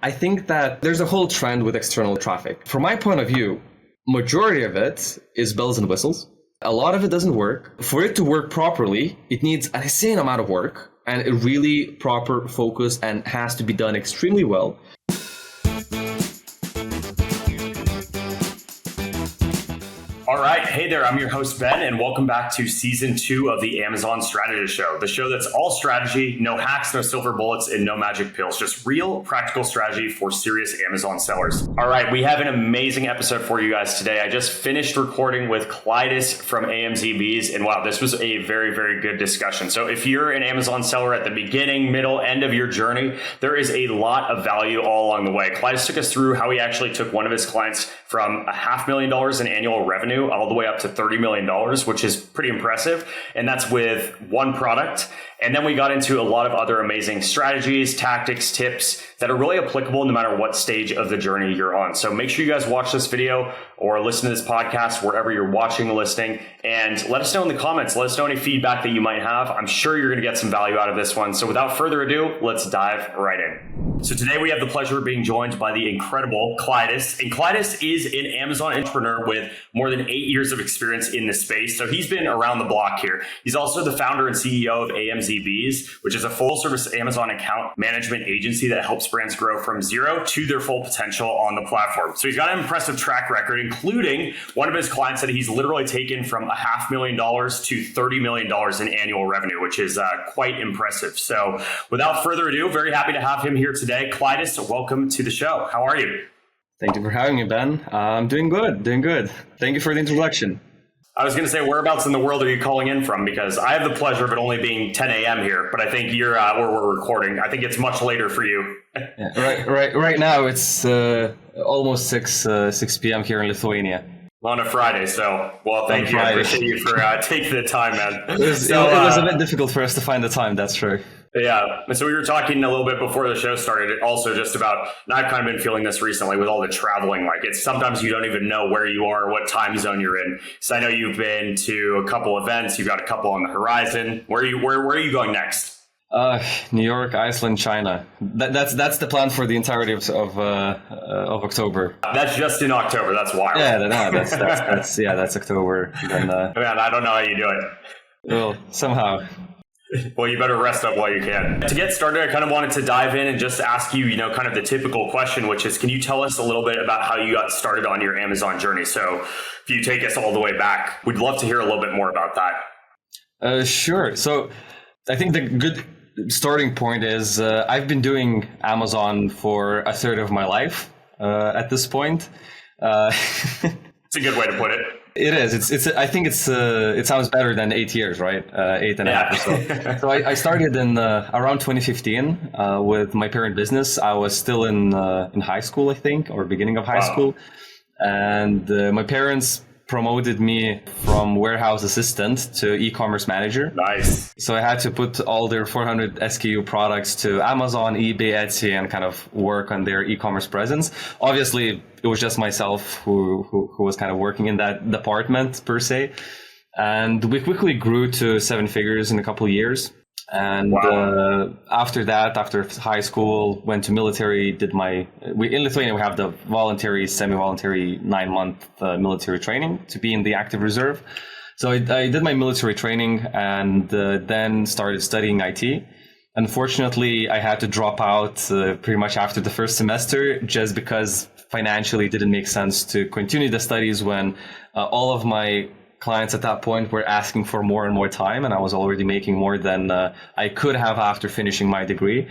I think that there's a whole trend with external traffic. From my point of view, majority of it is bells and whistles. A lot of it doesn't work. For it to work properly, it needs an insane amount of work and a really proper focus and has to be done extremely well. All right. Hey there. I'm your host, Ben, and welcome back to season 2 of the Amazon Strategy Show, the show that's all strategy, no hacks, no silver bullets, and no magic pills, just real practical strategy for serious Amazon sellers. All right. We have an amazing episode for you guys today. I just finished recording with Klaidas from AMZBs, and wow, this was a very, very good discussion. So if you're an Amazon seller at the beginning, middle, end of your journey, there is a lot of value all along the way. Klaidas took us through how he actually took one of his clients from $500,000 in annual revenue all the way up to $30 million, which is pretty impressive. And that's with one product. And then we got into a lot of other amazing strategies, tactics, tips that are really applicable no matter what stage of the journey you're on. So make sure you guys watch this video or listen to this podcast wherever you're watching or listening, and let us know in the comments. Let us know any feedback that you might have. I'm sure you're going to get some value out of this one. So without further ado, let's dive right in. So today we have the pleasure of being joined by the incredible Klaidas. And Klaidas is an Amazon entrepreneur with more than 8 years of experience in this space. So he's been around the block here. He's also the founder and CEO of AMZBs, which is a full service Amazon account management agency that helps brands grow from zero to their full potential on the platform. So he's got an impressive track record, including one of his clients that he's literally taken from $500,000 to $30 million in annual revenue, which is quite impressive. So without further ado, very happy to have him here today. Klaidas, welcome to the show. How are you? Thank you for having me, Ben. I'm doing good. Thank you for the introduction. I was going to say, whereabouts in the world are you calling in from? Because I have the pleasure of it only being 10 a.m. here, but I think you're where we're recording. I think it's much later for you. Yeah, right now it's almost 6 p.m. here in Lithuania. On a Friday, so, well, thank you. I appreciate you for taking the time, man. It was a bit difficult for us to find the time, that's true. Yeah. So we were talking a little bit before the show started, also just about, and I've kind of been feeling this recently with all the traveling, like it's sometimes you don't even know where you are, what time zone you're in. So I know you've been to a couple events, you've got a couple on the horizon. Where are you going next? New York, Iceland, China. That's the plan for the entirety of October. That's just in October. That's wild. Yeah, that's October. Then, man, I don't know how you do it. Well, somehow. Well, you better rest up while you can. To get started, I kind of wanted to dive in and just ask you, kind of the typical question, which is, can you tell us a little bit about how you got started on your Amazon journey? So if you take us all the way back, we'd love to hear a little bit more about that. Sure. So I think the good starting point is I've been doing Amazon for a third of my life at this point. It's a good way to put it. It is. I think it sounds better than 8 years, right? 8.5 or so. So I started in around 2015 with my parent business. I was still in high school, I think, or beginning of high school, and my parents promoted me from warehouse assistant to e-commerce manager. Nice. So I had to put all their 400 SKU products to Amazon, eBay, Etsy, and kind of work on their e-commerce presence. Obviously, it was just myself who was kind of working in that department per se. And we quickly grew to 7 figures in a couple of years. And after that, after high school, went to military, in Lithuania, we have the voluntary, semi-voluntary 9-month military training to be in the active reserve. So I did my military training and then started studying IT. Unfortunately, I had to drop out pretty much after the first semester just because financially it didn't make sense to continue the studies when all of my clients at that point were asking for more and more time, and I was already making more than I could have after finishing my degree.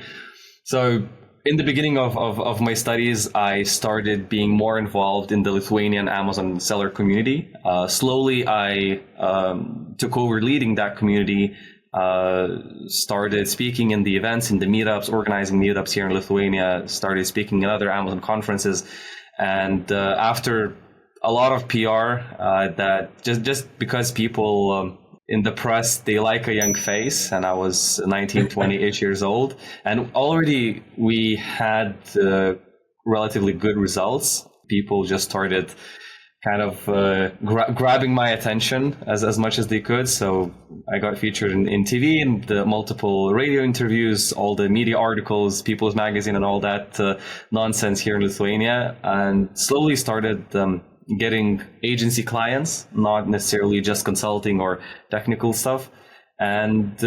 So in the beginning of my studies, I started being more involved in the Lithuanian Amazon seller community. Slowly, I took over leading that community, started speaking in the events, in the meetups, organizing meetups here in Lithuania, started speaking in other Amazon conferences. And after a lot of PR, that just because people in the press, they like a young face, and I was 19, 20-ish years old, and already we had relatively good results. People just started kind of grabbing my attention as much as they could. So I got featured in TV and the multiple radio interviews, all the media articles, People's Magazine and all that nonsense here in Lithuania, and slowly started getting agency clients, not necessarily just consulting or technical stuff. And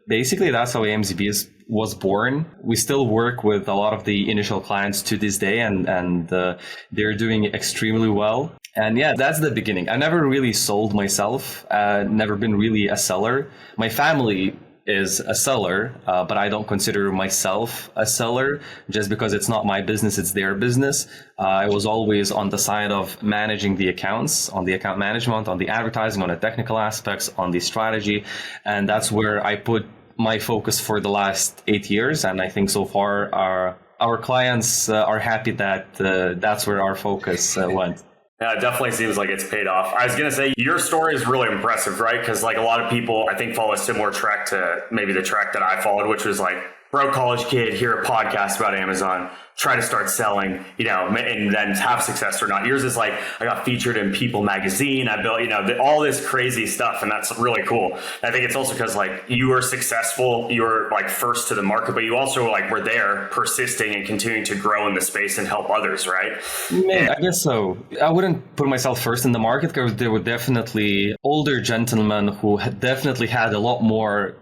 basically that's how AMZB was born. We still work with a lot of the initial clients to this day, and they're doing extremely well. And yeah, that's the beginning. I never really sold myself, never been really a seller. My family is a seller, but I don't consider myself a seller just because it's not my business, it's their business. I was always on the side of managing the accounts, on the account management, on the advertising, on the technical aspects, on the strategy. And that's where I put my focus for the last 8 years. And I think so far our clients are happy that that's where our focus went. Yeah, it definitely seems like it's paid off. I was going to say, your story is really impressive, right? Because like a lot of people, I think, follow a similar track to maybe the track that I followed, which was like, broke college kid, hear a podcast about Amazon, try to start selling, and then have success or not. Yours is like, I got featured in People magazine. I built, all this crazy stuff. And that's really cool. I think it's also because like you were successful, you were like first to the market, but you also like were there persisting and continuing to grow in the space and help others, right? I guess so. I wouldn't put myself first in the market because there were definitely older gentlemen who had definitely had a lot more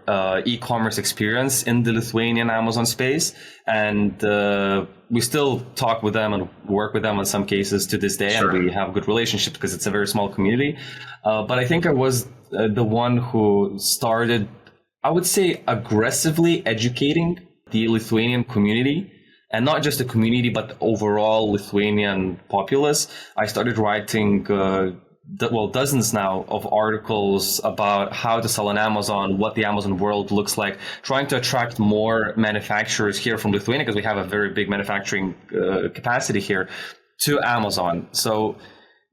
e-commerce experience in the Lithuanian Amazon space. And we still talk with them and work with them in some cases to this day. Sure. And we have a good relationship because it's a very small community. But I think I was the one who started, I would say, aggressively educating the Lithuanian community. And not just the community, but the overall Lithuanian populace. I started writing dozens now of articles about how to sell on Amazon, what the Amazon world looks like, trying to attract more manufacturers here from Lithuania because we have a very big manufacturing capacity here to Amazon. So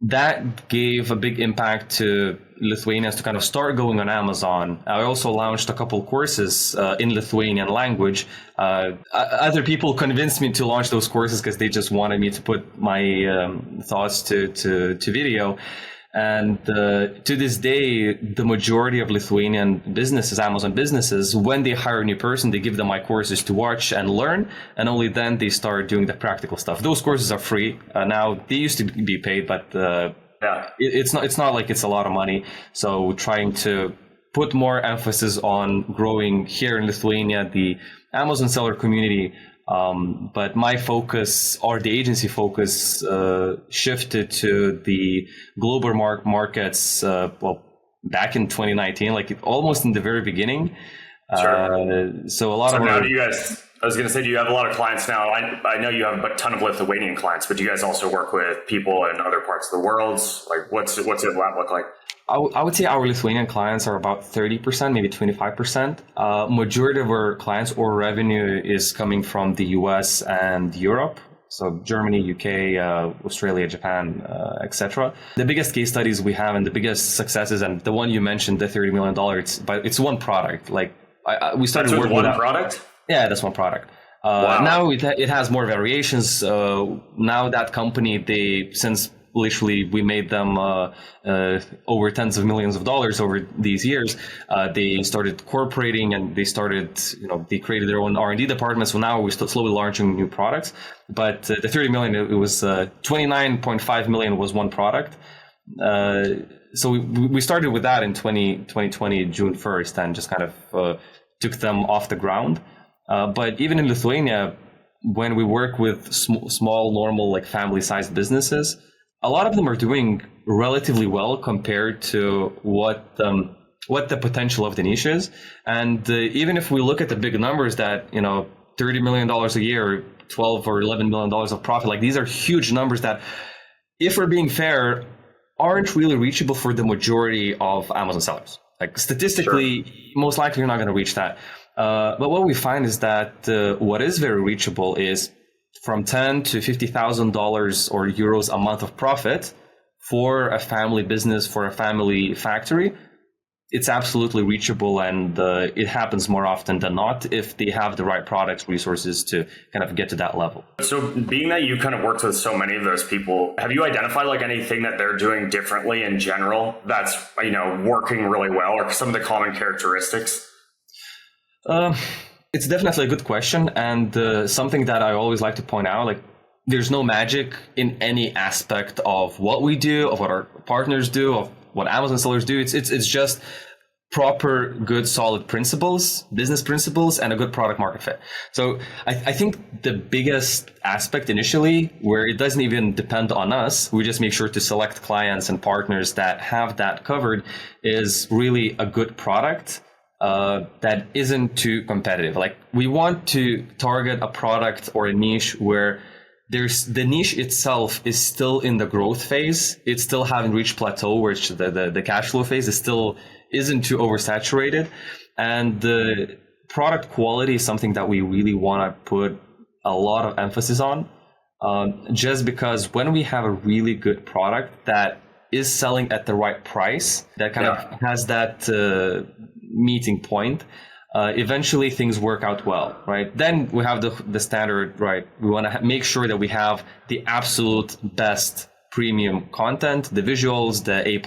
that gave a big impact to Lithuanians to kind of start going on Amazon. I also launched a couple courses in Lithuanian language. Other people convinced me to launch those courses because they just wanted me to put my thoughts to video. And to this day, the majority of Lithuanian businesses, Amazon businesses, when they hire a new person, they give them my courses to watch and learn, and only then they start doing the practical stuff. Those courses are free. Now, they used to be paid, but it's not like it's a lot of money. So trying to put more emphasis on growing here in Lithuania, the Amazon seller community. But my focus, or the agency focus, shifted to the global markets, back in 2019, like almost in the very beginning. Sure. So a lot of now do you guys, I was going to say, do you have a lot of clients now? I know you have a ton of Lithuanian clients, but do you guys also work with people in other parts of the world? Like what's it look like? I would say our Lithuanian clients are about 30%, maybe 25%. Majority of our clients or revenue is coming from the US and Europe. So Germany, UK, Australia, Japan, etc. The biggest case studies we have and the biggest successes, and the one you mentioned, the $30 million, it's one product. Like we started working with one product? Yeah, that's one product. Wow. Now it has more variations. Now that company, since literally we made them over tens of millions of dollars over these years, they started cooperating and they started, they created their own R&D department. So now we're still slowly launching new products. But the 30 million, it was 29.5 million was one product. So we started with that in 2020, June 1st, and just kind of took them off the ground. But even in Lithuania, when we work with small, normal, like family-sized businesses, a lot of them are doing relatively well compared to what the potential of the niche is. And even if we look at the big numbers that, $30 million a year, 12 or $11 million of profit, like these are huge numbers that, if we're being fair, aren't really reachable for the majority of Amazon sellers. Like statistically, sure, most likely you're not going to reach that. But what we find is that what is very reachable is from $10,000 to $50,000 or euros a month of profit for a family business, for a family factory, it's absolutely reachable, and it happens more often than not if they have the right products, resources to kind of get to that level. So being that you kind of worked with so many of those people, have you identified like anything that they're doing differently in general that's, working really well, or some of the common characteristics? It's definitely a good question, and something that I always like to point out, like there's no magic in any aspect of what we do, of what our partners do, of what Amazon sellers do. It's just proper, good, solid principles, business principles, and a good product market fit. So I think the biggest aspect initially, where it doesn't even depend on us, we just make sure to select clients and partners that have that covered, is really a good product that isn't too competitive. Like we want to target a product or a niche where the niche itself is still in the growth phase. It's still haven't reached plateau, where it's the cash flow phase is still isn't too oversaturated. And the product quality is something that we really want to put a lot of emphasis on, just because when we have a really good product that is selling at the right price, that kind of has that meeting point, eventually things work out well, right? Then we have the standard, right? We want to make sure that we have the absolute best premium content, the visuals, the A++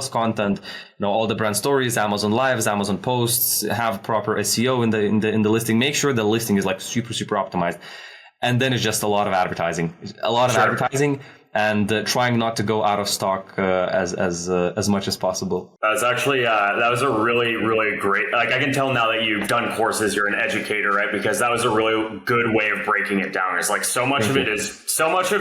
content, all the brand stories, Amazon Lives, Amazon posts, have proper SEO in the listing. Make sure the listing is like super optimized. And then it's just a lot of advertising, advertising, and trying not to go out of stock as much as possible. That's actually that was a really great. Like I can tell now that you've done courses, you're an educator, right? Because that was a really good way of breaking it down. It's like so much of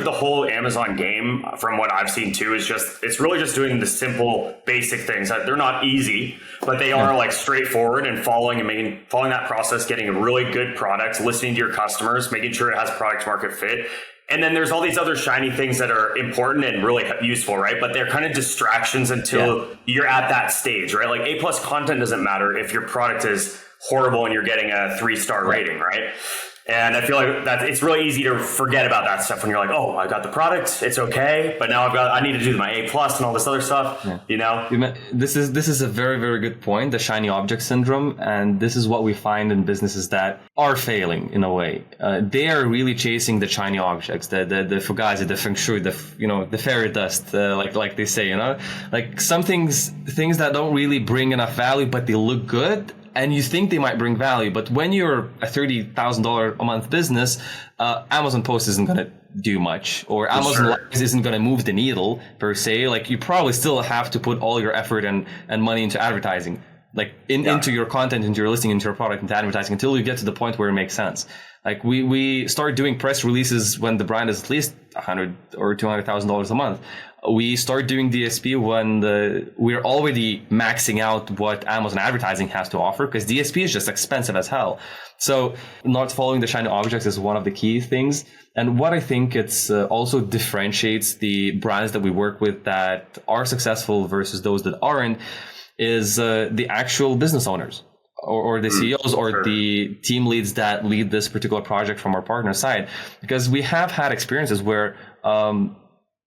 the whole Amazon game, from what I've seen too, is it's really just doing the simple basic things. They're not easy, but they are like straightforward, and following that process, getting a really good product, listening to your customers, making sure it has product market fit. And then there's all these other shiny things that are important and really useful, right? But they're kind of distractions until you're at that stage, right? Like A+ content doesn't matter if your product is horrible and you're getting a 3-star rating, right? And I feel like that it's really easy to forget about that stuff when you're like, oh, I got the product, it's okay, but now I need to do my A+ and all this other stuff, This is a very good point, the shiny object syndrome, and this is what we find in businesses that are failing in a way. They are really chasing the shiny objects, the fugazi, the feng shui, the fairy dust, like they say, like some things that don't really bring enough value, but they look good. And you think they might bring value, but when you're a $30,000 a month business, Amazon Post isn't going to do much, or Amazon Lives isn't going to move the needle per se. Like you probably still have to put all your effort and money into advertising, like into your content, into your listing, into your product, into advertising, until you get to the point where it makes sense. Like we start doing press releases when the brand is at least $100,000 or $200,000 a month. We start doing DSP when we're already maxing out what Amazon advertising has to offer, because DSP is just expensive as hell. So not following the shiny objects is one of the key things. And what I think it's also differentiates the brands that we work with that are successful versus those that aren't is the actual business owners or the CEOs or the team leads that lead this particular project from our partner side. Because we have had experiences where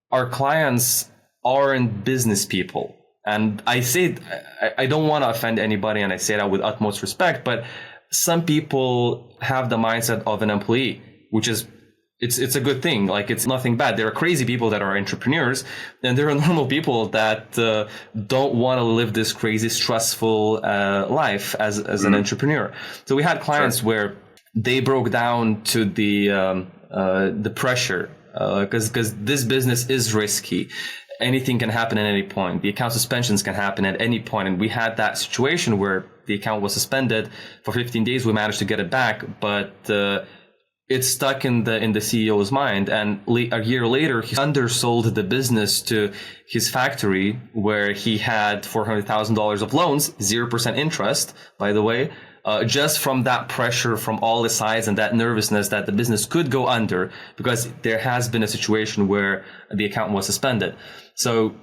our clients aren't business people. And I say, I don't want to offend anybody, and I say that with utmost respect, but some people have the mindset of an employee, which is, it's a good thing. Like it's nothing bad. There are crazy people that are entrepreneurs, and there are normal people that don't want to live this crazy, stressful life as an entrepreneur. So we had clients where they broke down to the pressure, because this business is risky. Anything can happen at any point. The account suspensions can happen at any point. And we had that situation where the account was suspended for 15 days. We managed to get it back, but it's stuck in the CEO's mind. And a year later, he undersold the business to his factory, where he had $400,000 of loans, 0% interest, by the way. Just from that pressure from all the sides and that nervousness that the business could go under, because there has been a situation where the account was suspended. So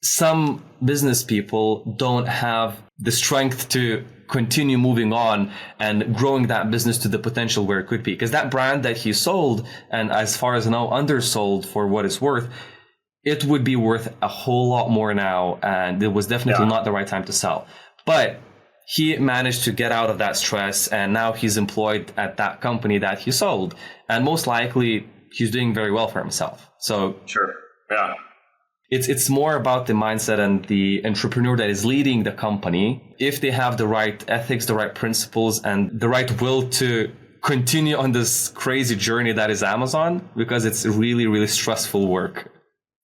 some business people don't have the strength to continue moving on and growing that business to the potential where it could be. Because that brand that he sold, and as far as I know, undersold for what it's worth, it would be worth a whole lot more now. And it was definitely not the right time to sell. But he managed to get out of that stress, and now he's employed at that company that he sold. And most likely, he's doing very well for himself. So sure, yeah. It's more about the mindset and the entrepreneur that is leading the company. If they have the right ethics, the right principles, and the right will to continue on this crazy journey that is Amazon, because it's really, really stressful work.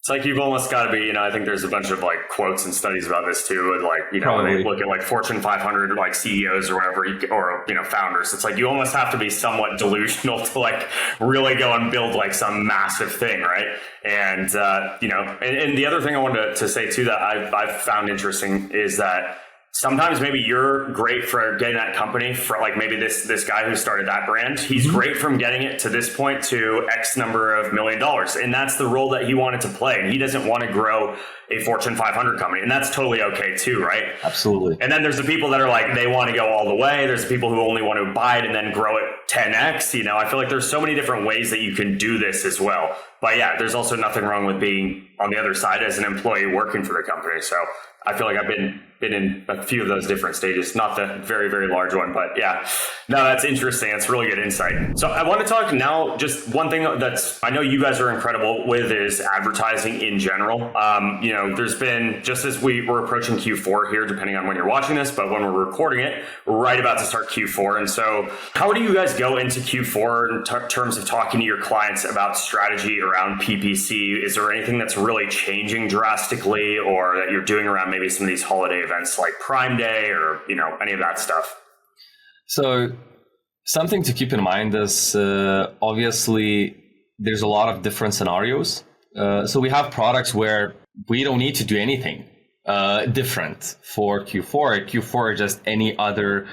It's like you've almost got to be, I think there's a bunch of like quotes and studies about this too. And like, when they look at like Fortune 500 like CEOs or whatever, or founders, it's like you almost have to be somewhat delusional to like really go and build like some massive thing, right? And and the other thing I wanted to say too that I've found interesting is that sometimes maybe you're great for getting that company for like maybe this guy who started that brand. He's great from getting it to this point to X number of $1 million. And that's the role that he wanted to play. And he doesn't want to grow a Fortune 500 company. And that's totally okay too, right? Absolutely. And then there's the people that are like, they want to go all the way. There's the people who only want to buy it and then grow it 10X. I feel like there's so many different ways that you can do this as well. But yeah, there's also nothing wrong with being on the other side as an employee working for the company. So I feel like I've been in a few of those different stages, not the very, very large one, but yeah, no, that's interesting. It's really good insight. So I want to talk now, just one thing that's, I know you guys are incredible with is advertising in general. There's been, just as we're approaching Q4 here, depending on when you're watching this, but when we're recording it, we're right about to start Q4. And so how do you guys go into Q4 in terms of talking to your clients about strategy around PPC? Is there anything that's really changing drastically or that you're doing around maybe some of these holiday events like Prime Day or, any of that stuff? So something to keep in mind is obviously there's a lot of different scenarios. So we have products where we don't need to do anything different for Q4. Q4 is just any other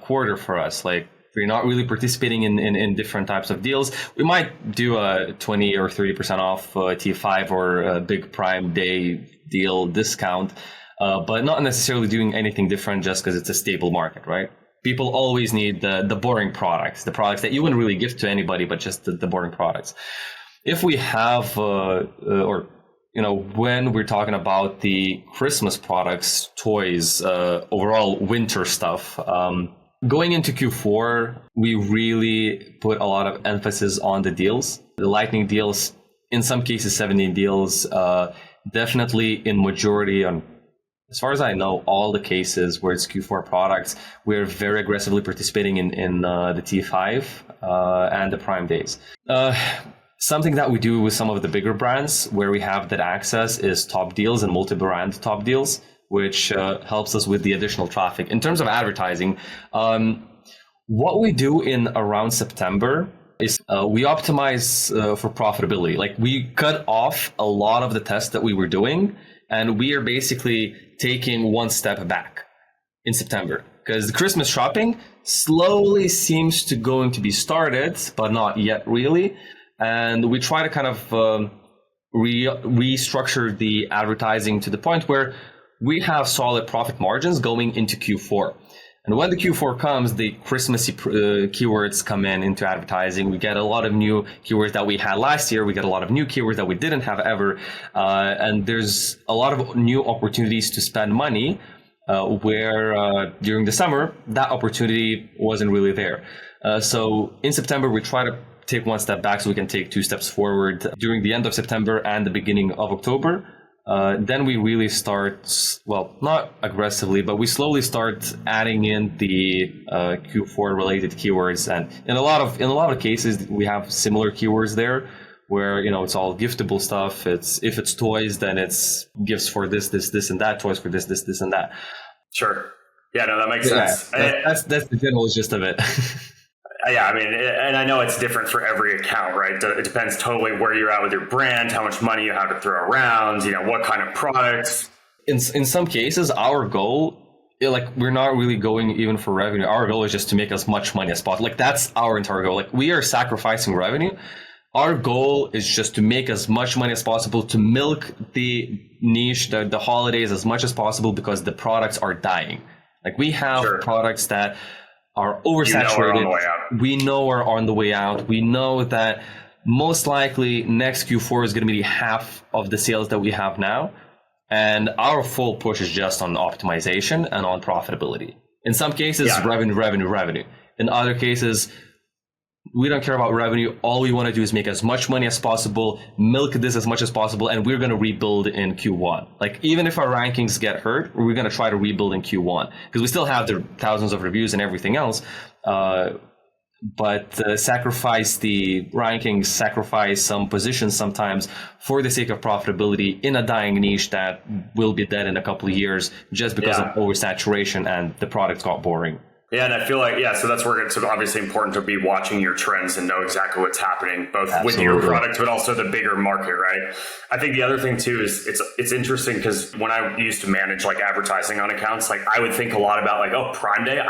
quarter for us. Like we're not really participating in different types of deals. We might do a 20 or 30% off T5 or a big Prime Day deal discount. But not necessarily doing anything different just because it's a stable market, right? People always need the boring products, the products that you wouldn't really give to anybody, but just the boring products. If we have, when we're talking about the Christmas products, toys, overall winter stuff, going into Q4, we really put a lot of emphasis on the deals, the lightning deals, in some cases 17 deals, definitely in majority on, as far as I know, all the cases where it's Q4 products, we're very aggressively participating in the T5 and the Prime days. Something that we do with some of the bigger brands where we have that access is top deals and multi-brand top deals, which helps us with the additional traffic. In terms of advertising, what we do in around September is we optimize for profitability. Like we cut off a lot of the tests that we were doing, and we are basically taking one step back in September because the Christmas shopping slowly seems to going to be started, but not yet really. And we try to kind of restructure the advertising to the point where we have solid profit margins going into Q4. And when the Q4 comes, the Christmassy keywords come into advertising. We get a lot of new keywords that we had last year. We get a lot of new keywords that we didn't have ever. And there's a lot of new opportunities to spend money where during the summer, that opportunity wasn't really there. So in September, we try to take one step back so we can take two steps forward during the end of September and the beginning of October. Then we really start, well, not aggressively, but we slowly start adding in the Q4 related keywords. And in a lot of cases, we have similar keywords there where, it's all giftable stuff. If it's toys, then it's gifts for this, and that, toys for this, and that. Sure. Yeah, no, that makes sense. That's the general gist of it. Yeah, I mean, and I know it's different for every account, right? It depends totally where you're at with your brand, how much money you have to throw around, what kind of products. In some cases, our goal, we're not really going even for revenue. Our goal is just to make as much money as possible. That's our entire goal. We are sacrificing revenue. Our goal is just to make as much money as possible, to milk the niche, the holidays as much as possible, because the products are dying. We have products that are oversaturated. We know are on the way out. We know that most likely next Q4 is going to be half of the sales that we have now. And our full push is just on optimization and on profitability. In some cases, revenue. In other cases, we don't care about revenue. All we want to do is make as much money as possible, milk this as much as possible, and we're going to rebuild in Q1. Like, even if our rankings get hurt, we're going to try to rebuild in Q1 because we still have the thousands of reviews and everything else. But sacrifice the rankings, sacrifice some positions sometimes for the sake of profitability in a dying niche that will be dead in a couple of years just because of oversaturation and the product got boring. Yeah, and I feel like, so that's where it's obviously important to be watching your trends and know exactly what's happening, both with your product, but also the bigger market, right? I think the other thing too is it's interesting because when I used to manage like advertising on accounts, like I would think a lot about like, oh, Prime Day,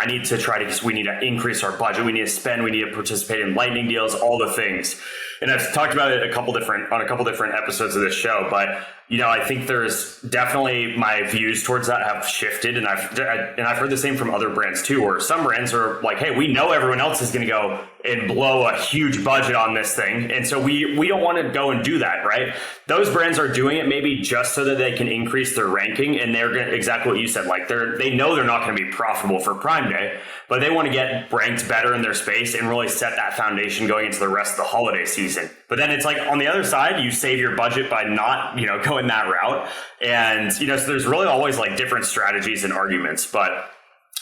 we need to increase our budget, we need to spend, we need to participate in lightning deals, all the things. And I've talked about it on a couple different episodes of this show, but I think there's definitely my views towards that have shifted, and I've heard the same from other brands too, where some brands are like, hey, we know everyone else is going to go and blow a huge budget on this thing, and so we don't want to go and do that, right? Those brands are doing it maybe just so that they can increase their ranking, and they're going to, exactly what you said, like they know they're not going to be profitable for Prime Day, but they want to get ranked better in their space and really set that foundation going into the rest of the holiday season. But then it's like on the other side, you save your budget by not, going that route. And, so there's really always like different strategies and arguments, but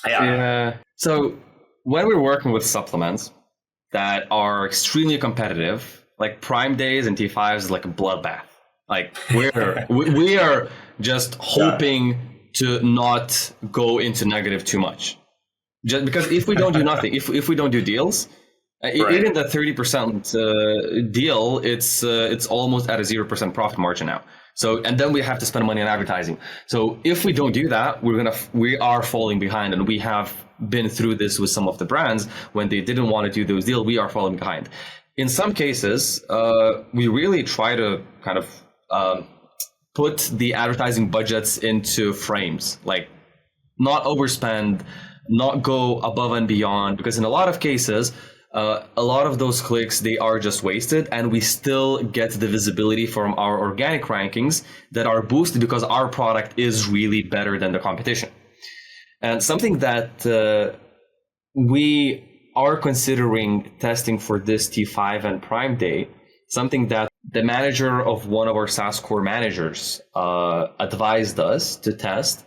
yeah. So when we're working with supplements that are extremely competitive, like Prime Days and T5s is like a bloodbath. Like we are just hoping to not go into negative too much. Just because if we don't do nothing, if we don't do deals, even the 30% deal, it's almost at a 0% profit margin now. So, and then we have to spend money on advertising. So if we don't do that, we are falling behind, and we have been through this with some of the brands when they didn't want to do those deals. We are falling behind. In some cases, we really try to kind of put the advertising budgets into frames, like not overspend, not go above and beyond, because in a lot of cases, a lot of those clicks, they are just wasted, and we still get the visibility from our organic rankings that are boosted because our product is really better than the competition. And something that we are considering testing for this T5 and Prime Day, something that the manager of one of our SaaS core managers advised us to test,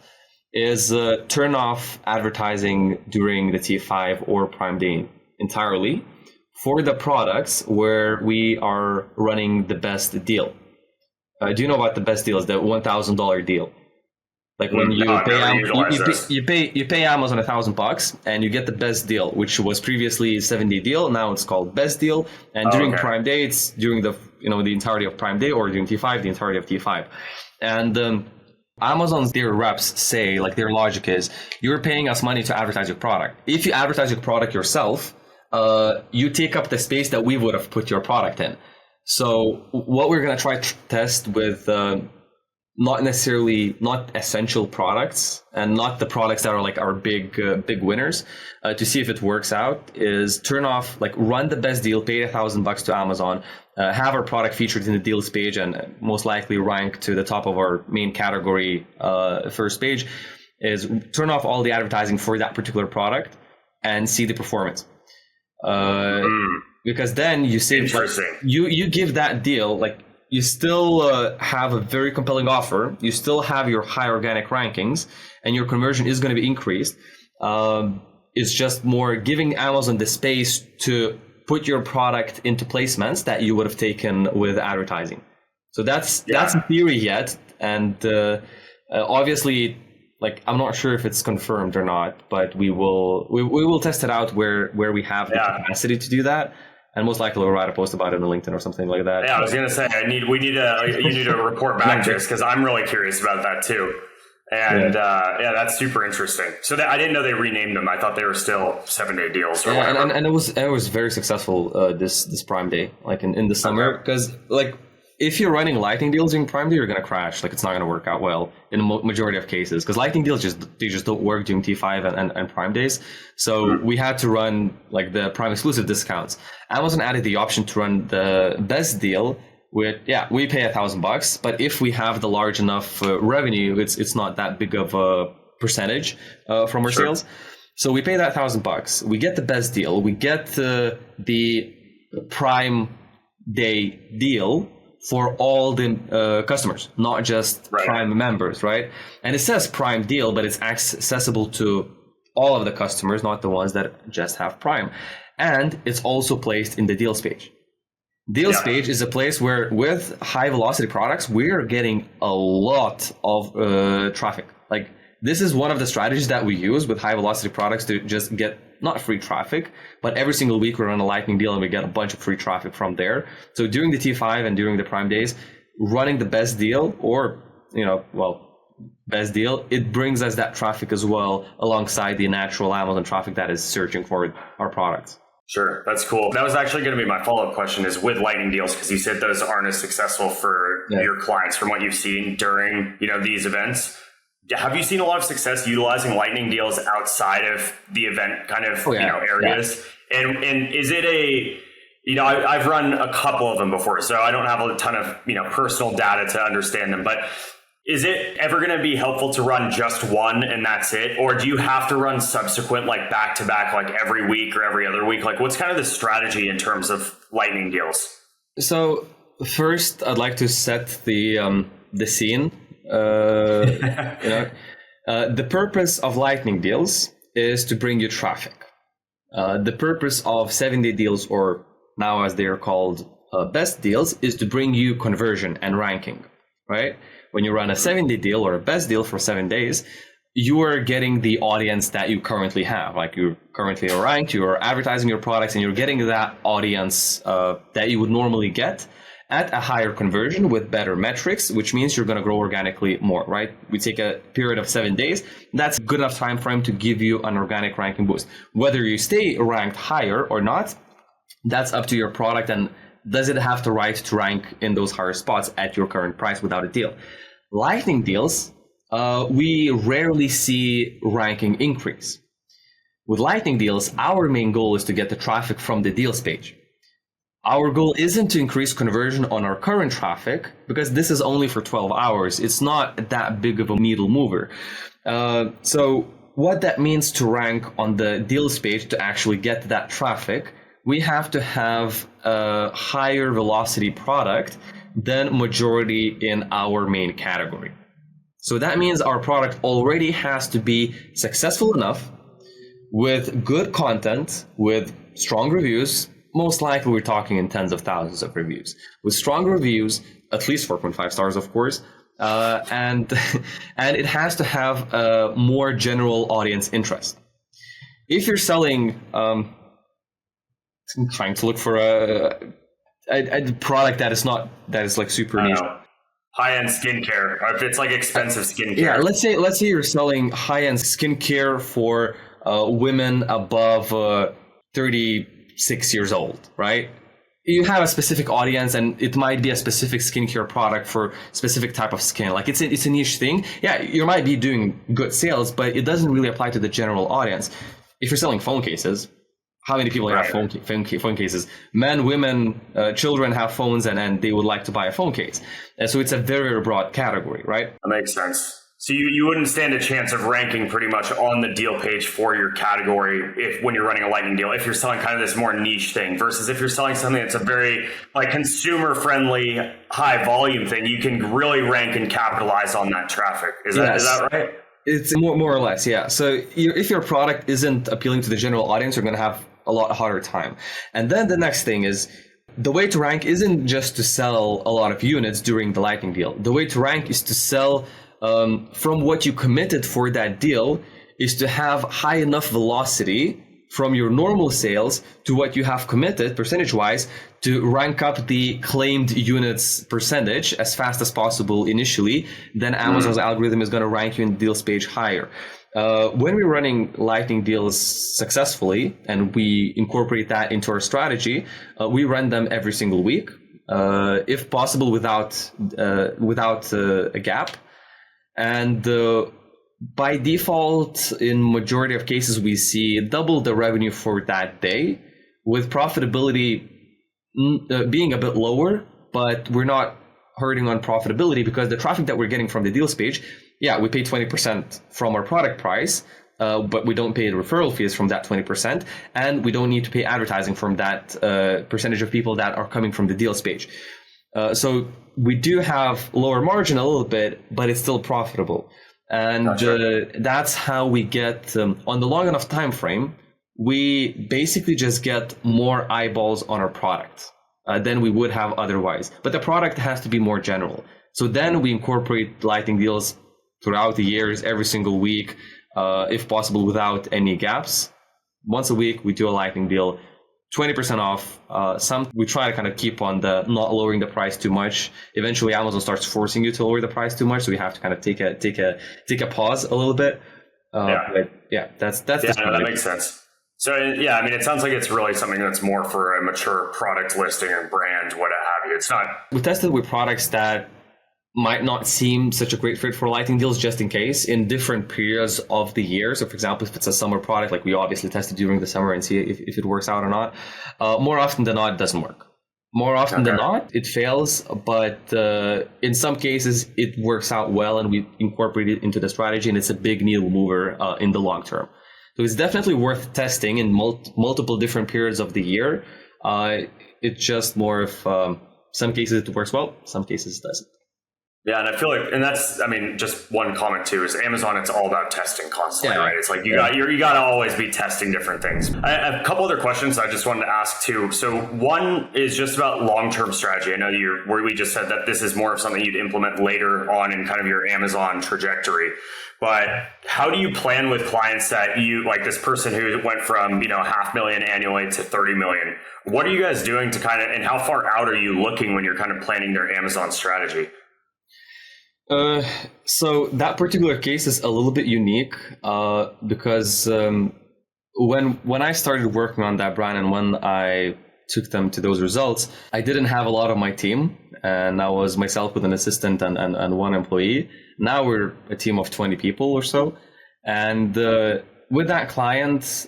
is turn off advertising during the T5 or Prime Day entirely for the products where we are running the best deal. Do you know about the best deal? Is the $1,000 deal? Like when you pay Amazon $1,000 and you get the best deal, which was previously 7-day deal. Now it's called best deal. And during Prime Day, it's during the the entirety of Prime Day, or during T5, the entirety of T5. And Amazon's, their reps say, like, their logic is, you're paying us money to advertise your product. If you advertise your product yourself, you take up the space that we would have put your product in. So what we're going to try to test with not essential products, and not the products that are like our big winners, to see if it works out, is turn off, like, run the best deal, pay $1,000 to Amazon, have our product featured in the deals page, and most likely rank to the top of our main category first page. Is turn off all the advertising for that particular product and see the performance. Because then you save, like, you give that deal, like, you still have a very compelling offer. You still have your high organic rankings, and your conversion is going to be increased. It's just more giving Amazon the space to put your product into placements that you would have taken with advertising. So that's in theory yet, and obviously, like, I'm not sure if it's confirmed or not, but we will test it out where we have the capacity to do that. And most likely we'll write a post about it on LinkedIn or something like that. Yeah, I was going to say, you need to report back to us, because I'm really curious about that too. And that's super interesting. So I didn't know they renamed them. I thought they were still 7-day deals or whatever. And it was very successful this Prime Day, like in the summer, because like if you're running lightning deals during Prime Day, you're going to crash. Like, it's not going to work out well in the majority of cases, because lightning deals just don't work during T5 and Prime Days. So we had to run like the Prime exclusive discounts. Amazon added the option to run the best deal we pay $1,000, but if we have the large enough revenue, it's not that big of a percentage from our sales. So we pay that $1,000. We get the best deal. We get the Prime Day deal for all the customers, not just Prime members, right? And it says Prime deal, but it's accessible to all of the customers, not the ones that just have Prime. And it's also placed in the deals page. Deals page is a place where with high velocity products, we're getting a lot of traffic. Like this is one of the strategies that we use with high velocity products to just get not free traffic, but every single week we run a lightning deal and we get a bunch of free traffic from there. So during the T5 and during the Prime days, running the best deal or, best deal, it brings us that traffic as well alongside the natural Amazon traffic that is searching for our products. Sure. That's cool. That was actually going to be my follow-up question is with lightning deals, because you said those aren't as successful for your clients from what you've seen during, these events. Have you seen a lot of success utilizing lightning deals outside of the event kind of, areas? Yeah. And is it I've run a couple of them before, so I don't have a ton of, personal data to understand them, but is it ever going to be helpful to run just one and that's it? Or do you have to run subsequent, like back to back, like every week or every other week? Like what's kind of the strategy in terms of lightning deals? So first I'd like to set the scene. The purpose of lightning deals is to bring you traffic. The purpose of 7-day deals, or now as they are called best deals, is to bring you conversion and ranking, right? When you run a 7-day deal or a best deal for 7 days, you are getting the audience that you currently have. Like you currently are ranked, you are advertising your products, and you're getting that audience that you would normally get at a higher conversion with better metrics, which means you're going to grow organically more, right? We take a period of 7 days. That's a good enough time frame to give you an organic ranking boost. Whether you stay ranked higher or not, that's up to your product. And does it have the right to rank in those higher spots at your current price without a deal? Lightning deals, we rarely see ranking increase. With lightning deals, our main goal is to get the traffic from the deals page. Our goal isn't to increase conversion on our current traffic because this is only for 12 hours. It's not that big of a needle mover. So what that means to rank on the deals page to actually get that traffic, we have to have a higher velocity product than majority in our main category. So that means our product already has to be successful enough with good content, with strong reviews. Most likely we're talking in tens of thousands of reviews. With strong reviews, at least 4.5 stars, of course, and it has to have a more general audience interest. If you're selling, I'm trying to look for a product that is like super niche. High-end skincare, or if it's like expensive skincare. Yeah, let's say you're selling high-end skincare for women above 36 years old, right? You have a specific audience, and it might be a specific skincare product for specific type of skin. Like it's a niche thing. Yeah, you might be doing good sales, but it doesn't really apply to the general audience. If you're selling phone cases, how many people have phone cases? Men, women, children have phones, and they would like to buy a phone case. And so it's a very, very broad category, right? That makes sense. So you wouldn't stand a chance of ranking pretty much on the deal page for your category when you're running a lightning deal, if you're selling kind of this more niche thing, versus if you're selling something that's a very like consumer friendly, high volume thing, you can really rank and capitalize on that traffic. Is that right? It's more or less, yeah. So if your product isn't appealing to the general audience, you're going to have a lot harder time. And then the next thing is, the way to rank isn't just to sell a lot of units during the lightning deal. The way to rank is to sell from what you committed for that deal, is to have high enough velocity from your normal sales to what you have committed percentage-wise to rank up the claimed units percentage as fast as possible initially. Then Amazon's algorithm is going to rank you in the deals page higher. When we're running lightning deals successfully and we incorporate that into our strategy, we run them every single week, if possible without a gap. And by default, in majority of cases, we see double the revenue for that day, with profitability being a bit lower but we're not hurting on profitability because the traffic that we're getting from the deals page, yeah, we pay 20% from our product price, but we don't pay the referral fees from that 20%, and we don't need to pay advertising from that percentage of people that are coming from the deals page. So we do have lower margin a little bit, but it's still profitable. And gotcha. That's how we get, on the long enough time frame, we basically just get more eyeballs on our product than we would have otherwise. But the product has to be more general. So then we incorporate lightning deals throughout the years, every single week, if possible, without any gaps. Once a week, we do a lightning deal, 20% off. We try to kind of keep on the not lowering the price too much. Eventually, Amazon starts forcing you to lower the price too much, so we have to kind of take a pause a little bit. But yeah, that's that makes sense. So yeah, I mean, it sounds like it's really something that's more for a mature product listing and brand, what have you. It's not. We tested with products that might not seem such a great fit for lightning deals, just in case, in different periods of the year. So for example, if it's a summer product, like we obviously tested during the summer and see if it works out or not. More often than not, it doesn't work. More often than not, it fails. But in some cases, it works out well, and we incorporate it into the strategy, and it's a big needle mover in the long term. So it's definitely worth testing in multiple different periods of the year. It's just more of some cases it works well, some cases it doesn't. Yeah, and I feel like, and that's, I mean, just one comment too is Amazon. It's all about testing constantly, right? It's like you got to always be testing different things. I have a couple other questions I just wanted to ask too. So one is just about long-term strategy. I know where we just said that this is more of something you'd implement later on in kind of your Amazon trajectory. But how do you plan with clients that you, like this person who went from, $500,000 annually to 30 million? What are you guys doing to kind of, and how far out are you looking when you're kind of planning their Amazon strategy? So that particular case is a little bit unique because when I started working on that brand and when I took them to those results, I didn't have a lot of my team, and I was myself with an assistant and one employee. Now we're a team of 20 people or so. And with that client,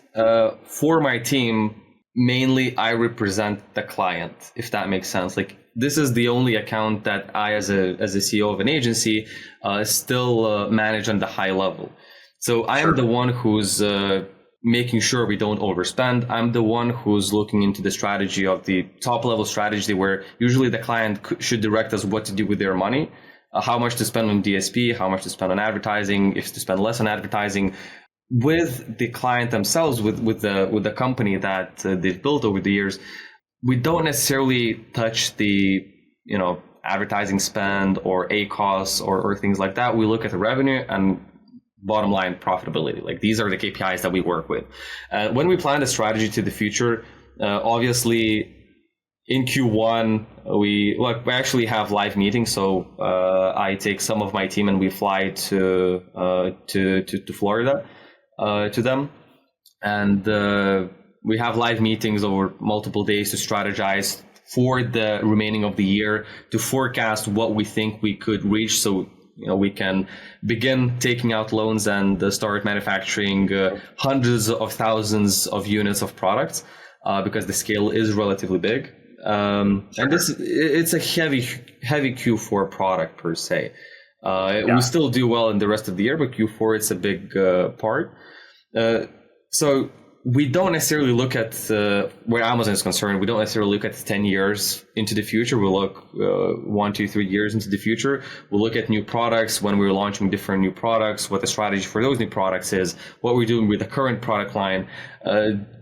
for my team, mainly I represent the client, if that makes sense. Like, this is the only account that I, as a CEO of an agency, still manage on the high level. So I am the one who's making sure we don't overspend. I'm the one who's looking into the strategy of the top level strategy, where usually the client should direct us what to do with their money, how much to spend on DSP, how much to spend on advertising, if to spend less on advertising. With the client themselves, with the company that they've built over the years, we don't necessarily touch the, advertising spend or ACoS or things like that. We look at the revenue and bottom line profitability. Like, these are the KPIs that we work with. When we plan the strategy to the future, obviously in Q1, we actually have live meetings. So I take some of my team and we fly to Florida to them. And we have live meetings over multiple days to strategize for the remaining of the year, to forecast what we think we could reach. So, we can begin taking out loans and start manufacturing hundreds of thousands of units of products because the scale is relatively big. And it's a heavy Q4 product per se. We still do well in the rest of the year, but Q4, it's a big part. So we don't necessarily look at where Amazon is concerned. We don't necessarily look at 10 years into the future. We look 1, 2, 3 years into the future. We'll look at new products when we're launching different new products, what the strategy for those new products is, what we're doing with the current product line.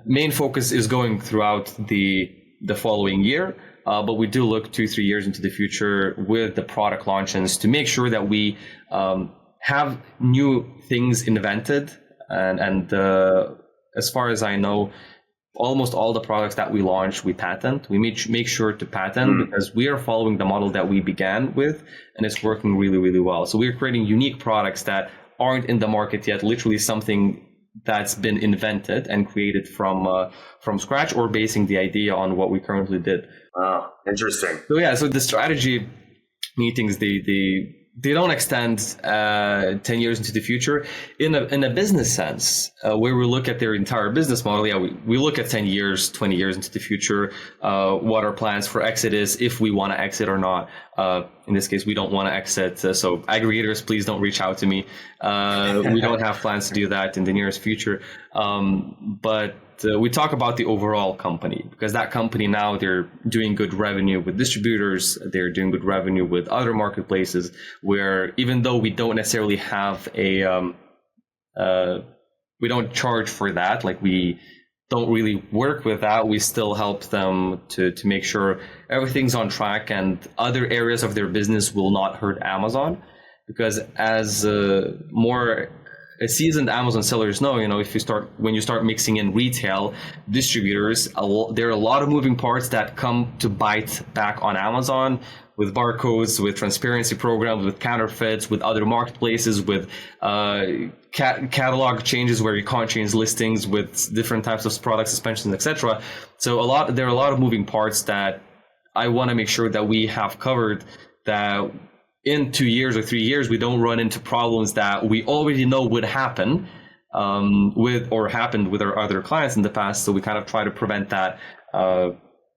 Main focus is going throughout the following year, but we do look 2, 3 years into the future with the product launches to make sure that we have new things invented. And as far as I know, almost all the products that we launch, we patent. We make sure to patent because we are following the model that we began with, and it's working really, really well. So we're creating unique products that aren't in the market yet, literally something that's been invented and created from scratch, or basing the idea on what we currently did. Oh, interesting. So the strategy meetings, they they don't extend 10 years into the future. In a business sense, where we look at their entire business model, we look at 10 years, 20 years into the future, what our plans for exit is, if we want to exit or not. In this case, we don't want to exit. So aggregators, please don't reach out to me. We don't have plans to do that in the nearest future. But we talk about the overall company, because that company now, they're doing good revenue with distributors, they're doing good revenue with other marketplaces, where even though we don't necessarily have we don't charge for that, like we don't really work with that, we still help them to make sure everything's on track and other areas of their business will not hurt Amazon. Because as more seasoned Amazon sellers know, when you start mixing in retail distributors, there are a lot of moving parts that come to bite back on Amazon, with barcodes, with transparency programs, with counterfeits, with other marketplaces, with catalog changes where you can't change listings, with different types of product suspensions, etc. So there are a lot of moving parts that I want to make sure that we have covered, that in 2 years or 3 years, we don't run into problems that we already know would happen happened with our other clients in the past. So we kind of try to prevent that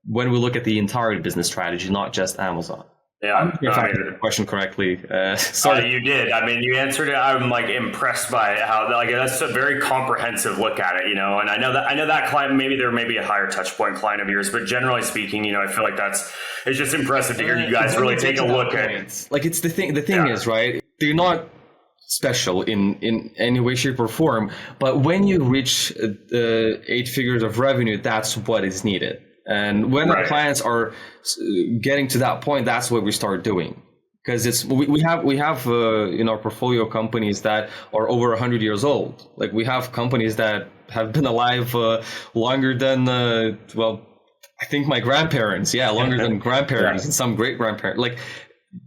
when we look at the entire business strategy, not just Amazon. Yeah, if I answered the question correctly. Sorry, you did. I mean, you answered it. I'm like impressed by how that's a very comprehensive look at it. And I know that client, maybe there may be a higher touch point client of yours, but generally speaking, I feel like it's just impressive to hear you guys really take a look at it. Like, it's the thing is, right, they're not special in any way, shape, or form, but when you reach 8 figures of revenue, that's what is needed. And when our clients are getting to that point, that's what we start doing. Because we have in our portfolio companies that are over 100 years old. Like, we have companies that have been alive longer than I think my grandparents. Yeah, longer than grandparents and some great grandparents. Like,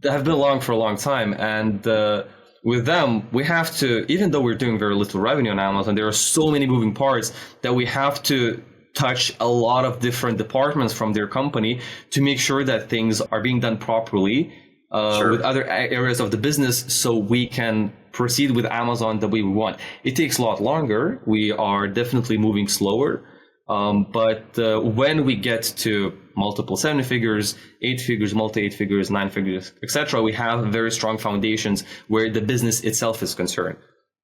they have been along for a long time. And with them, we have to, even though we're doing very little revenue on Amazon, there are so many moving parts that we have to touch a lot of different departments from their company to make sure that things are being done properly with other areas of the business, so we can proceed with Amazon the way we want. It takes a lot longer. We are definitely moving slower. But when we get to multiple 7 figures, 8 figures, multi 8 figures, 9 figures, etc., we have very strong foundations where the business itself is concerned.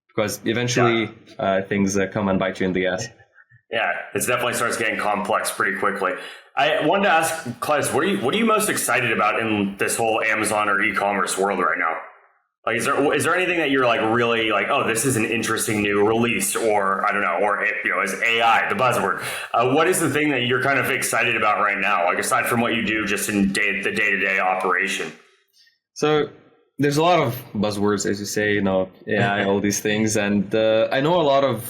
Because eventually things come and bite you in the ass. Yeah, it definitely starts getting complex pretty quickly. I wanted to ask, Klaidas, what are you most excited about in this whole Amazon or e-commerce world right now? Like, is there anything that you're like really like, oh, this is an interesting new release, or I don't know, or is AI the buzzword? What is the thing that you're kind of excited about right now? Like, aside from what you do just in the day-to-day operation. So there's a lot of buzzwords, as you say, AI, all these things. And I know a lot of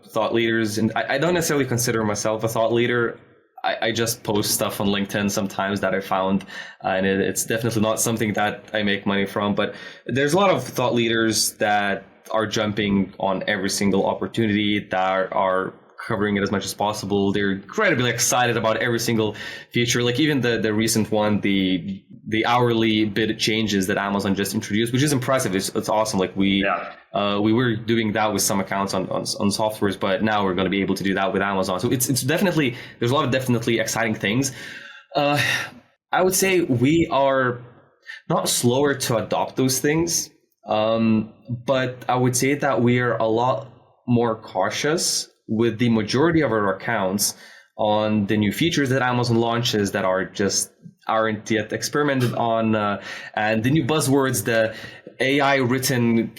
thought leaders, and I don't necessarily consider myself a thought leader. I just post stuff on LinkedIn sometimes that I found, and it's definitely not something that I make money from. But there's a lot of thought leaders that are jumping on every single opportunity, that are covering it as much as possible. They're incredibly excited about every single feature. Like, even the recent one, the hourly bid changes that Amazon just introduced, which is impressive. It's awesome. Like, we were doing that with some accounts on softwares, but now we're going to be able to do that with Amazon. So it's definitely, there's a lot of definitely exciting things. I would say we are not slower to adopt those things, but I would say that we are a lot more cautious with the majority of our accounts on the new features that Amazon launches that aren't yet experimented on, and the new buzzwords, the AI written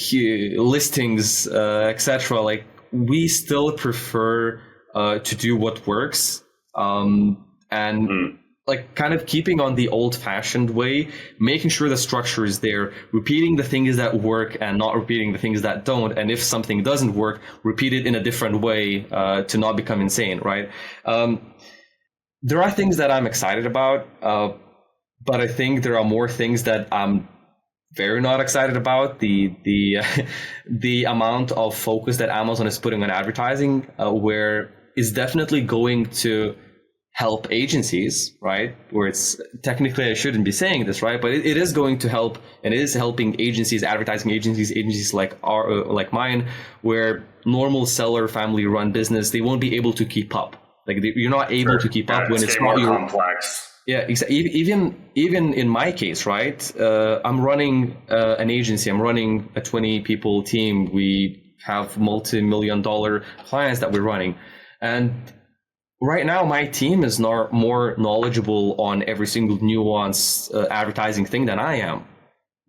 listings, etc. Like, we still prefer to do what works, like, kind of keeping on the old-fashioned way, making sure the structure is there, repeating the things that work and not repeating the things that don't. And if something doesn't work, repeat it in a different way to not become insane, right? There are things that I'm excited about, but I think there are more things that I'm very not excited about. The amount of focus that Amazon is putting on advertising, where it's definitely going to help agencies, right? Where it's technically, I shouldn't be saying this, right? But it is going to help, and it is helping agencies, advertising agencies like mine, where normal seller family run business, they won't be able to keep up. Like you're not able to keep up when it's not more complex. Yeah, exactly. Even in my case, right? I'm running an agency. I'm running a 20 people team. We have multi-million-dollar clients that we're running, and right now my team is not more knowledgeable on every single nuance advertising thing than I am.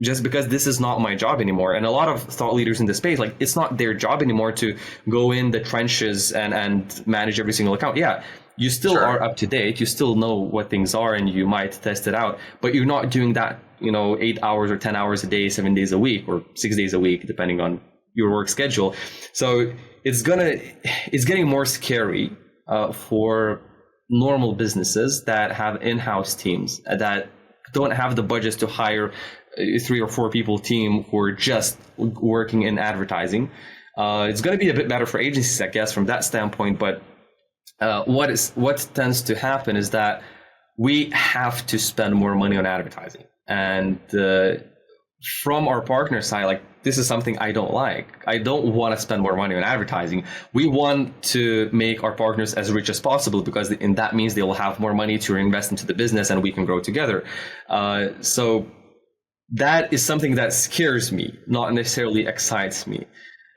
Just because this is not my job anymore. And a lot of thought leaders in the space, like it's not their job anymore to go in the trenches and manage every single account. Yeah, you still are up to date. You still know what things are and you might test it out, but you're not doing that, 8 hours or 10 hours a day, 7 days a week or 6 days a week, depending on your work schedule. So it's getting more scary for normal businesses that have in-house teams that don't have the budgets to hire 3 or 4 people team who are just working in advertising. It's going to be a bit better for agencies, I guess, from that standpoint. But what tends to happen is that we have to spend more money on advertising. And from our partner side, like this is something I don't like. I don't want to spend more money on advertising. We want to make our partners as rich as possible because that means they will have more money to invest into the business and we can grow together. So that is something that scares me, not necessarily excites me.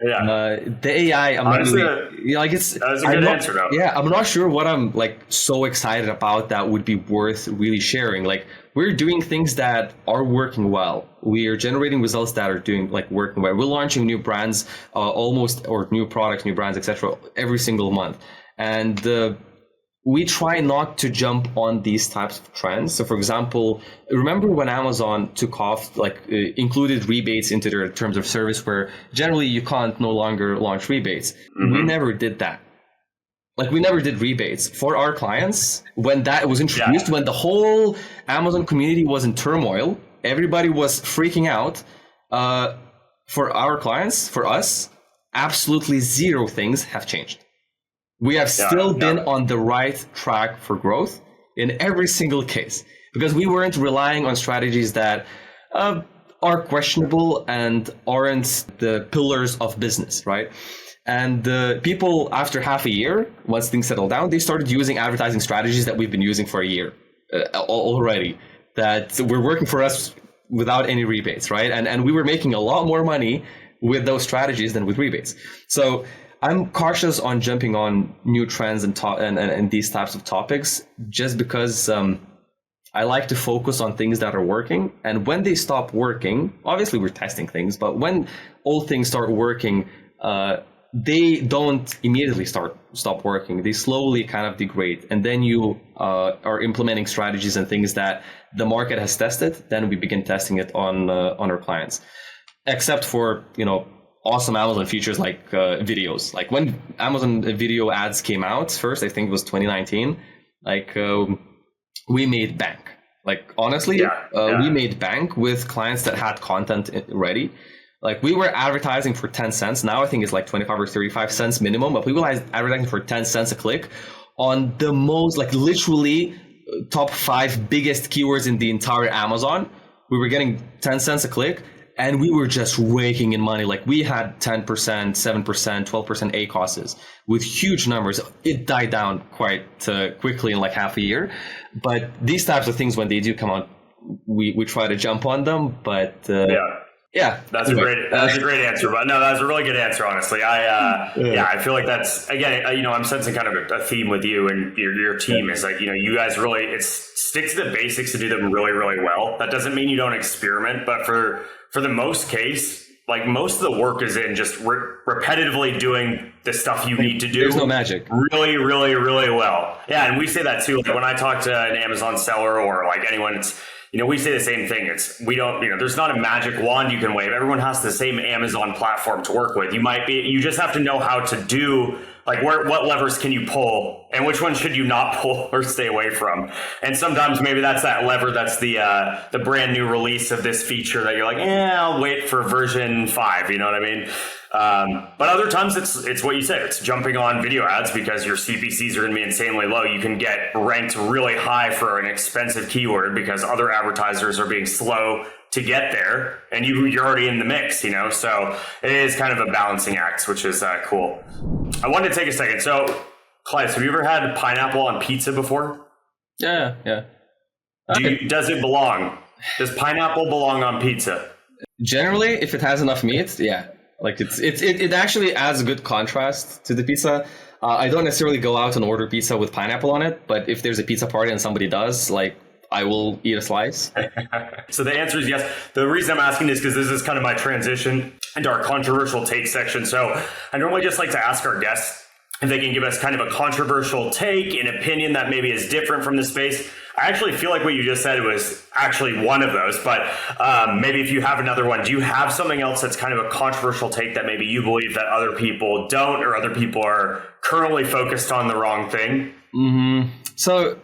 Yeah. The AI, I'm honestly, not really, like it's. That's a good answer, though. Yeah, I'm not sure what I'm like so excited about that would be worth really sharing. Like we're doing things that are working well. We are generating results that are working well. We're launching new brands, or new products, new brands, etc. every single month, and we try not to jump on these types of trends. So for example, remember when Amazon took off, included rebates into their terms of service where generally you can't no longer launch rebates. Mm-hmm. We never did that. We never did rebates for our clients when that was introduced, when the whole Amazon community was in turmoil, everybody was freaking out. For our clients, for us, absolutely zero things have changed. We have still been on the right track for growth in every single case because we weren't relying on strategies that are questionable and aren't the pillars of business, right? And the people, after half a year, once things settled down, they started using advertising strategies that we've been using for a year already, that were working for us without any rebates, right? And we were making a lot more money with those strategies than with rebates. So I'm cautious on jumping on new trends and these types of topics just because I like to focus on things that are working. And when they stop working, obviously we're testing things, but when old things start working, they don't immediately stop working. They slowly kind of degrade. And then you are implementing strategies and things that the market has tested. Then we begin testing it on our clients, except for, awesome Amazon features like videos. Like when Amazon video ads came out first, I think it was 2019, we made bank. Honestly, we made bank with clients that had content ready. We were advertising for 10 cents. Now I think it's 25 or 35 cents minimum, but we were advertising for 10 cents a click on the most, literally top 5 biggest keywords in the entire Amazon. We were getting 10 cents a click. And we were just raking in money. We had 10%, 7%, 12% ACOSs with huge numbers. It died down quite quickly in half a year. But these types of things, when they do come out, we try to jump on them. But that's a great answer. But no, that's a really good answer. Honestly, I feel like that's again, I'm sensing kind of a theme with you and your team is you guys really stick to the basics and do them really, really well. That doesn't mean you don't experiment, but for the most case, most of the work is in just repetitively doing the stuff you need to do. There's no magic. Really, really, really well. Yeah, and we say that too. When I talk to an Amazon seller or anyone, it's we say the same thing. We don't, there's not a magic wand you can wave. Everyone has the same Amazon platform to work with. You just have to know how to do, what levers can you pull and which ones should you not pull or stay away from. And sometimes maybe that's that lever. That's the brand new release of this feature that you're I'll wait for version 5. You know what I mean? But other times it's what you said. It's jumping on video ads because your CPCs are going to be insanely low. You can get ranked really high for an expensive keyword because other advertisers are being slow to get there, and you're already in the mix, So it is kind of a balancing act, which is cool. I wanted to take a second. So, Klaidas, have you ever had pineapple on pizza before? Yeah. Okay. Does it belong? Does pineapple belong on pizza? Generally, if it has enough meat, yeah. Like it actually adds a good contrast to the pizza. I don't necessarily go out and order pizza with pineapple on it, but if there's a pizza party and somebody does, like, I will eat a slice. So the answer is yes. The reason I'm asking is because this is kind of my transition into our controversial take section. So I normally just like to ask our guests if they can give us kind of a controversial take, an opinion that maybe is different from the space. I actually feel like what you just said was actually one of those, but maybe if you have another one, do you have something else that's kind of a controversial take that maybe you believe that other people don't, or other people are currently focused on the wrong thing? Mm-hmm. So,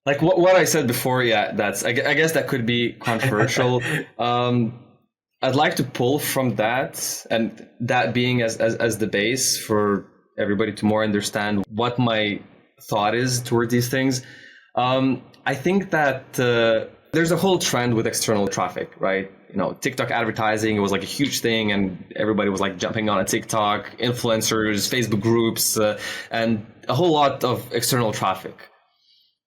like what I said before, yeah, I guess that could be controversial. I'd like to pull from that, and that being as the base for everybody to more understand what my thought is toward these things. I think that there's a whole trend with external traffic, right? TikTok advertising, it was like a huge thing, and everybody was like jumping on a TikTok, influencers, Facebook groups, and a whole lot of external traffic.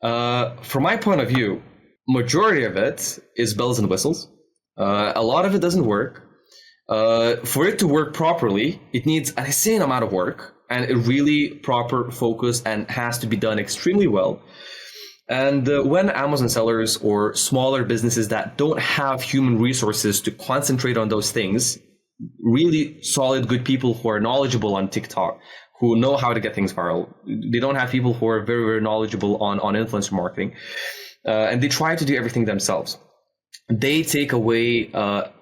From my point of view, majority of it is bells and whistles. A lot of it doesn't work. For it to work properly, it needs an insane amount of work and a really proper focus, and has to be done extremely well. And when Amazon sellers or smaller businesses that don't have human resources to concentrate on those things, really solid, good people who are knowledgeable on TikTok, who know how to get things viral, they don't have people who are very, very knowledgeable on influencer marketing, and they try to do everything themselves. They take away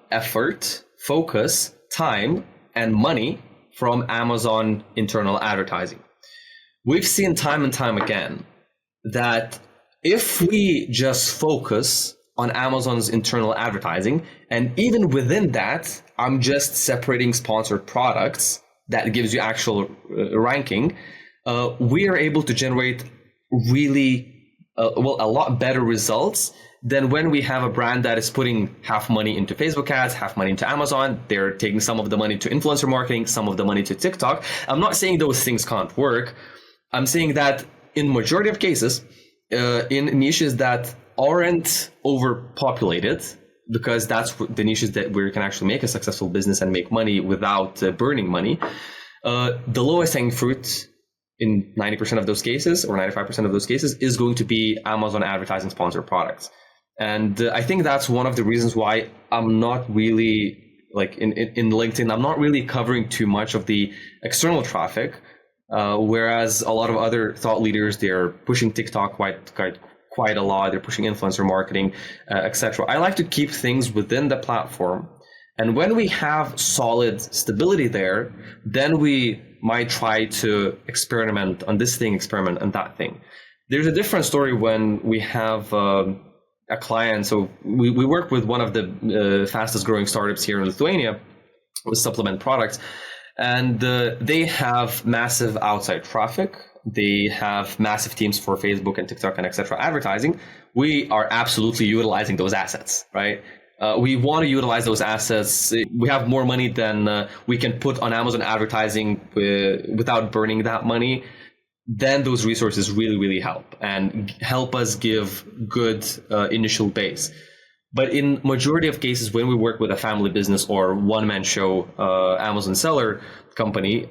effort, focus, time, and money from Amazon internal advertising. We've seen time and time again that if we just focus on Amazon's internal advertising, and even within that, I'm just separating sponsored products that gives you actual ranking, we are able to generate really, a lot better results than when we have a brand that is putting half money into Facebook ads, half money into Amazon. They're taking some of the money to influencer marketing, some of the money to TikTok. I'm not saying those things can't work. I'm saying that in majority of cases, in niches that aren't overpopulated, because that's the niches that where you can actually make a successful business and make money without burning money, the lowest hanging fruit in 90% of those cases, or 95% of those cases, is going to be Amazon advertising sponsored products. And I think that's one of the reasons why I'm not really, like in LinkedIn, I'm not really covering too much of the external traffic, whereas a lot of other thought leaders, they're pushing TikTok quite a lot. They're pushing influencer marketing, etc. I like to keep things within the platform. And when we have solid stability there, then we might try to experiment on this thing, experiment on that thing. There's a different story when we have a client. So we work with one of the fastest growing startups here in Lithuania with supplement products. And they have massive outside traffic. They have massive teams for Facebook and TikTok and etc. advertising. We are absolutely utilizing those assets, right? We want to utilize those assets. We have more money than we can put on Amazon advertising without burning that money. Then those resources really, really help and help us give good initial base. But in majority of cases, when we work with a family business or one-man show Amazon seller company,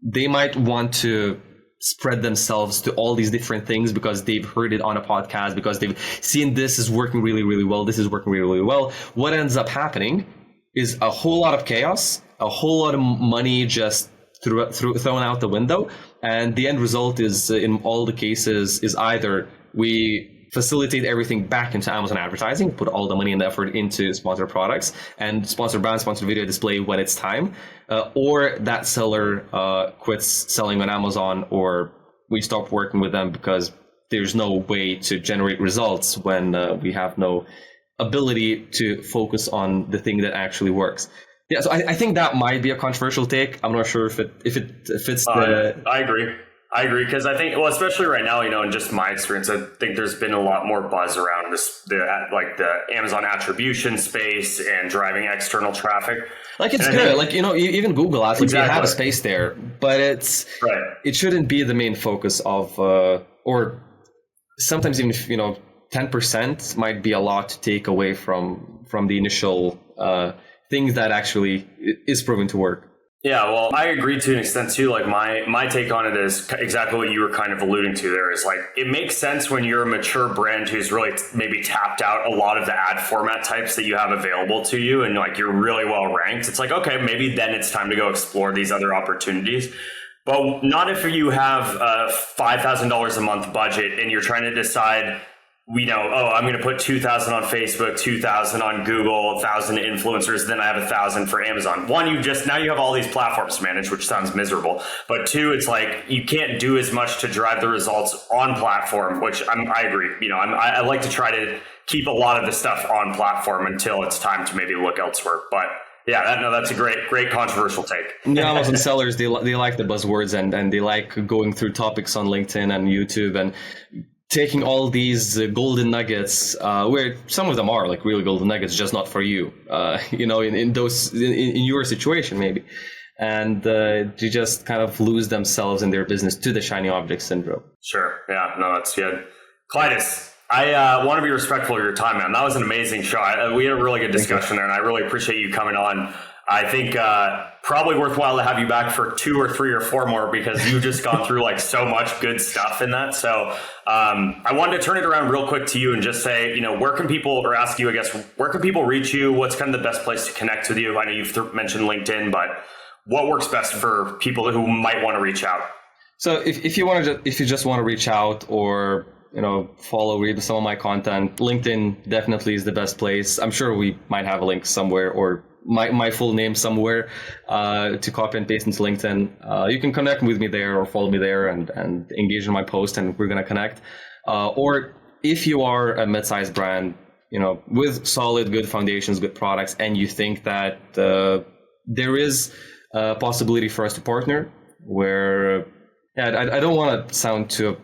they might want to spread themselves to all these different things because they've heard it on a podcast, because they've seen this is working really, really well. This is working really, really well. What ends up happening is a whole lot of chaos, a whole lot of money just thrown out the window. And the end result is, in all the cases, is either we facilitate everything back into Amazon advertising, put all the money and effort into sponsored products and sponsored brand, sponsored video display when it's time, or that seller quits selling on Amazon, or we stop working with them because there's no way to generate results when we have no ability to focus on the thing that actually works. Yeah, so I think that might be a controversial take. I'm not sure if it fits the. I agree because I think, well, especially right now, in just my experience, I think there's been a lot more buzz around the Amazon attribution space and driving external traffic. Like it's good, even Google Ads, they have a space there, but it shouldn't be the main focus of, or sometimes even if 10% might be a lot to take away from the initial things that actually is proven to work. Yeah, well, I agree to an extent too. Like my take on it is exactly what you were kind of alluding to there is like, it makes sense when you're a mature brand who's really maybe tapped out a lot of the ad format types that you have available to you and like you're really well ranked. It's like, okay, maybe then it's time to go explore these other opportunities. But not if you have a $5,000 a month budget and you're trying to decide, I'm going to put 2,000 on Facebook, 2,000 on Google, 1,000 influencers, then I have 1,000 for Amazon. One, now you have all these platforms to manage, which sounds miserable. But two, it's like you can't do as much to drive the results on platform, which I agree. I like to try to keep a lot of the stuff on platform until it's time to maybe look elsewhere. But yeah, that's a great controversial take. Yeah, Amazon sellers, they like the buzzwords and they like going through topics on LinkedIn and YouTube and taking all these golden nuggets, where some of them are like really golden nuggets, just not for you, in your situation maybe, and to just kind of lose themselves in their business to the shiny object syndrome. Sure. Yeah. No, that's good. Klaidas, I want to be respectful of your time, man. That was an amazing show. We had a really good discussion there, and I really appreciate you coming on. I think probably worthwhile to have you back for 2 or 3 or 4 more because you've just gone through like so much good stuff in that. So I wanted to turn it around real quick to you and just say, where can people, or ask you, I guess, where can people reach you? What's kind of the best place to connect with you? I know you've mentioned LinkedIn, but what works best for people who might want to reach out? So if you just want to reach out or follow, read some of my content, LinkedIn definitely is the best place. I'm sure we might have a link somewhere or my full name somewhere to copy and paste into LinkedIn. You can connect with me there or follow me there and engage in my post, and we're going to connect. Or if you are a mid-sized brand, with solid, good foundations, good products, and you think that there is a possibility for us to partner, where I don't want to sound too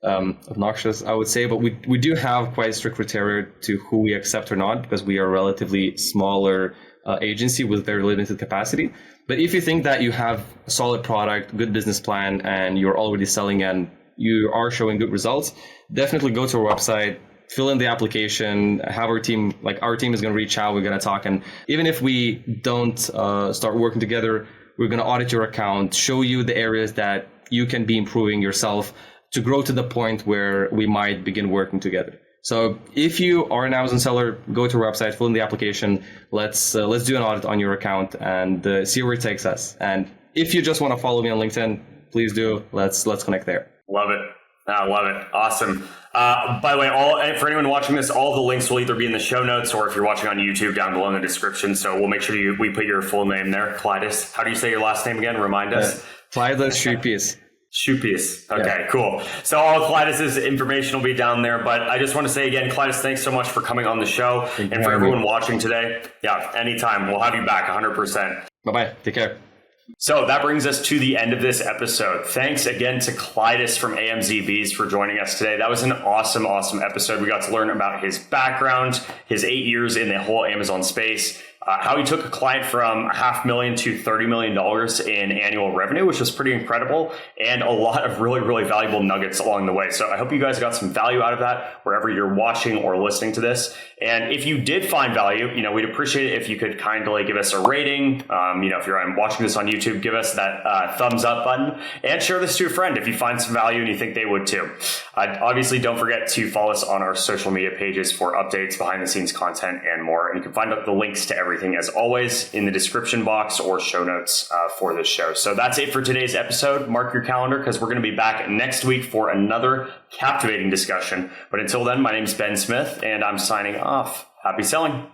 obnoxious, I would say, but we do have quite strict criteria to who we accept or not, because we are a relatively smaller agency with very limited capacity. But if you think that you have a solid product, good business plan, and you're already selling and you are showing good results, definitely go to our website, fill in the application, have our team is going to reach out, we're going to talk. And even if we don't start working together, we're going to audit your account, show you the areas that you can be improving yourself to grow to the point where we might begin working together. So if you are an Amazon seller, go to our website, fill in the application. Let's do an audit on your account and see where it takes us. And if you just want to follow me on LinkedIn, please do. Let's connect there. Love it. I love it. Awesome. By the way, for anyone watching this, all the links will either be in the show notes or if you're watching on YouTube, down below in the description. So we'll make sure we put your full name there. Klaidas. How do you say your last name again? Remind us. Klaidas Siuipys. Siuipys. Okay, cool. So all of Klaidas' information will be down there. But I just want to say again, Klaidas, thanks so much for coming on the show. And for everyone watching today, anytime. We'll have you back 100%. Bye-bye. Take care. So that brings us to the end of this episode. Thanks again to Klaidas from AMZBs for joining us today. That was an awesome episode. We got to learn about his background, his 8 years in the whole Amazon space, how he took a client from $500,000 to $30 million in annual revenue, which was pretty incredible, and a lot of really, really valuable nuggets along the way. So I hope you guys got some value out of that wherever you're watching or listening to this. And if you did find value, we'd appreciate it if you could kindly give us a rating. If you're watching this on YouTube, give us that thumbs up button and share this to a friend if you find some value and you think they would too. Obviously, don't forget to follow us on our social media pages for updates, behind the scenes content, and more. And you can find the links to everything, as always, in the description box or show notes for this show. So that's it for today's episode. Mark your calendar because we're going to be back next week for another captivating discussion. But until then, my name is Ben Smith and I'm signing off. Happy selling.